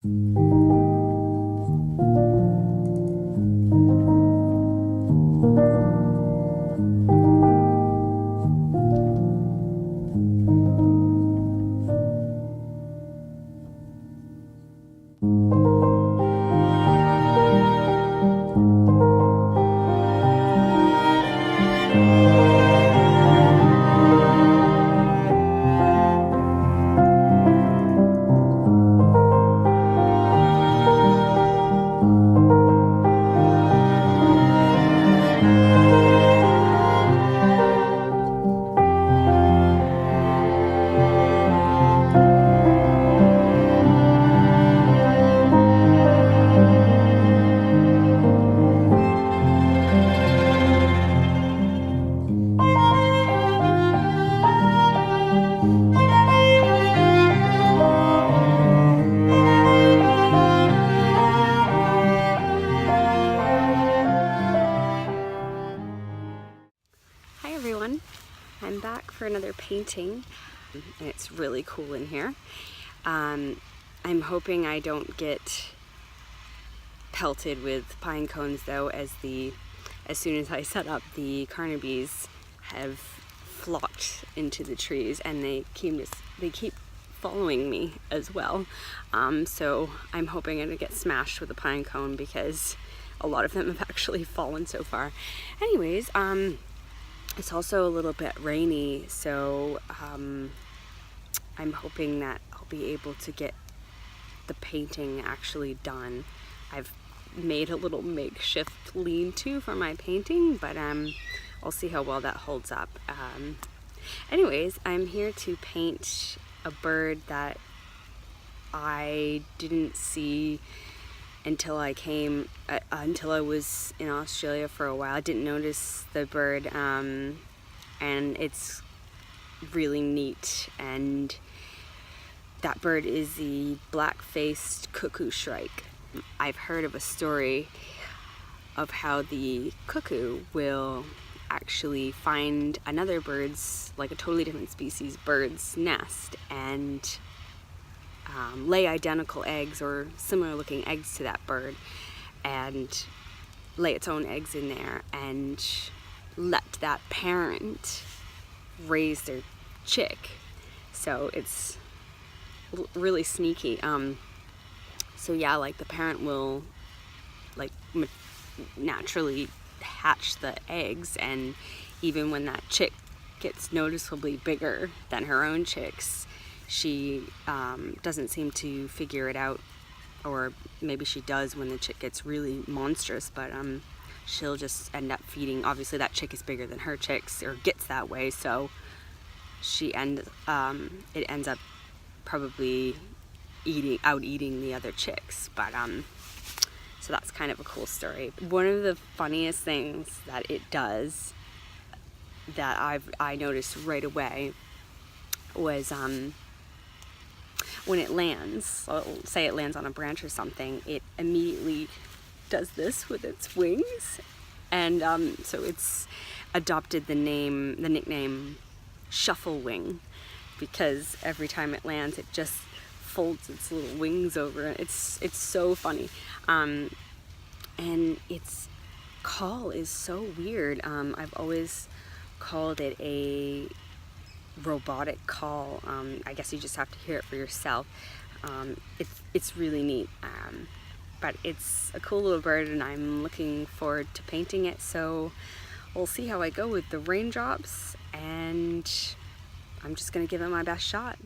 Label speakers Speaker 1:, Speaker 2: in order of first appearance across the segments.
Speaker 1: Hi everyone, I'm back for another painting and it's really cool in here. I'm hoping I don't get pelted with pine cones though, as soon as I set up, the carnabees have flocked into the trees and they keep following me as well. So I'm hoping I don't get smashed with a pine cone because a lot of them have actually fallen so far. Anyways, it's also a little bit rainy, so I'm hoping that I'll be able to get the painting actually done. I've made a little makeshift lean-to for my painting, but I'll see how well that holds up. Anyways, I'm here to paint a bird that I didn't see until I was in Australia for a while. I didn't notice the bird, and it's really neat. And that bird is the black-faced Cuckoo Shrike. I've heard of a story of how the cuckoo will actually find another bird's, like a totally different species bird's nest, and lay identical eggs or similar looking eggs to that bird, and lay its own eggs in there and let that parent raise their chick. So it's really sneaky. So yeah, like the parent will like naturally hatch the eggs, and even when that chick gets noticeably bigger than her own chicks, she doesn't seem to figure it out, or maybe she does when the chick gets really monstrous, but she'll just end up feeding. Obviously that chick is bigger than her chicks, or gets that way, so it ends up probably eating the other chicks. But so that's kind of a cool story. One of the funniest things that it does that I noticed right away was when it lands, so say it lands on a branch or something, it immediately does this with its wings, and so it's adopted the nickname shufflewing, because every time it lands it just folds its little wings over, and it's so funny. And its call is so weird. I've always called it a robotic call. I guess you just have to hear it for yourself. It's really neat, but it's a cool little bird, and I'm looking forward to painting it. So we'll see how I go with the raindrops, and I'm just gonna give it my best shot.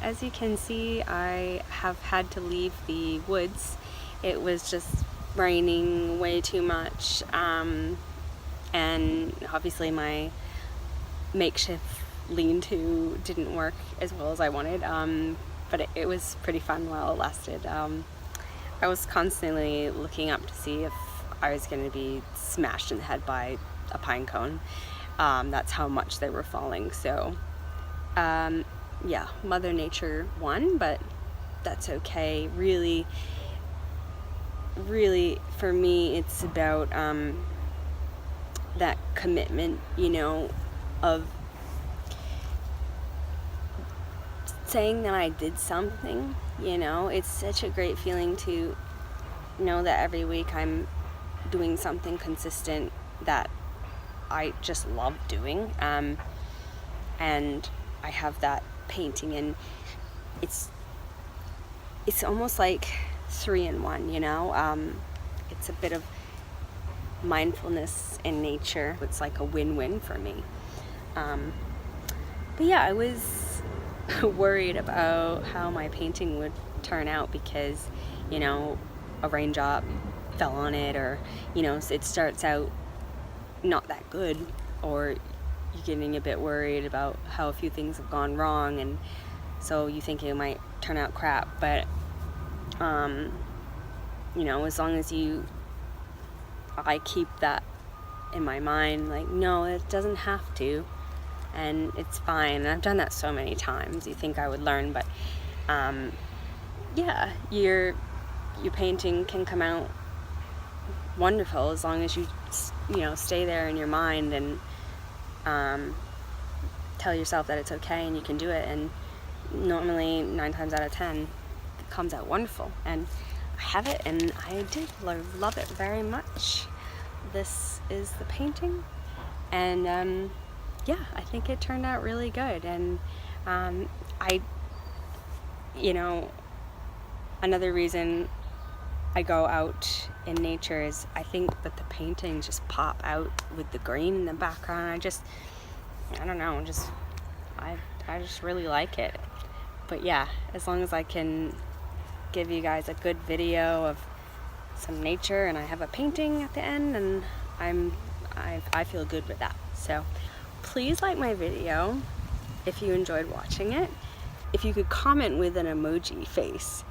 Speaker 1: as you can see, I have had to leave the woods. It was just raining way too much, and obviously my makeshift lean-to didn't work as well as I wanted, but it was pretty fun while it lasted. I was constantly looking up to see if I was going to be smashed in the head by a pine cone. That's how much they were falling. So yeah, Mother Nature won, but that's okay. Really for me, it's about that commitment, you know, of saying that I did something. You know, it's such a great feeling to know that every week I'm doing something consistent that I just love doing, and I have that painting, and it's almost like 3 in 1, you know. It's a bit of mindfulness in nature. It's like a win-win for me. But yeah, I was worried about how my painting would turn out because, you know, a raindrop fell on it, or, you know, it starts out not that good, or you're getting a bit worried about how a few things have gone wrong, and so you think it might turn out crap. But you know, as long as I keep that in my mind, like, no, it doesn't have to, and it's fine. And I've done that so many times. You think I would learn, but yeah, your painting can come out wonderful as long as you know, stay there in your mind and tell yourself that it's okay and you can do it. And normally 9 times out of 10 it comes out wonderful, and I have it, and I did love it very much. This is the painting, and yeah, I think it turned out really good. And you know, another reason I go out in nature is I think that the paintings just pop out with the green in the background. I don't know, I just really like it. But yeah, as long as I can give you guys a good video of some nature and I have a painting at the end, and I feel good with that. So please like my video if you enjoyed watching it. If you could comment with an emoji face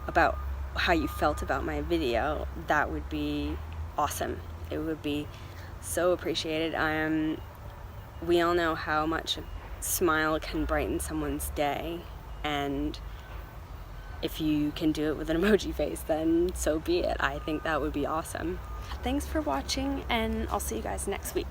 Speaker 1: about how you felt about my video, that would be awesome. It would be so appreciated. We all know how much a smile can brighten someone's day, and if you can do it with an emoji face, then so be it. I think that would be awesome. Thanks for watching, and I'll see you guys next week.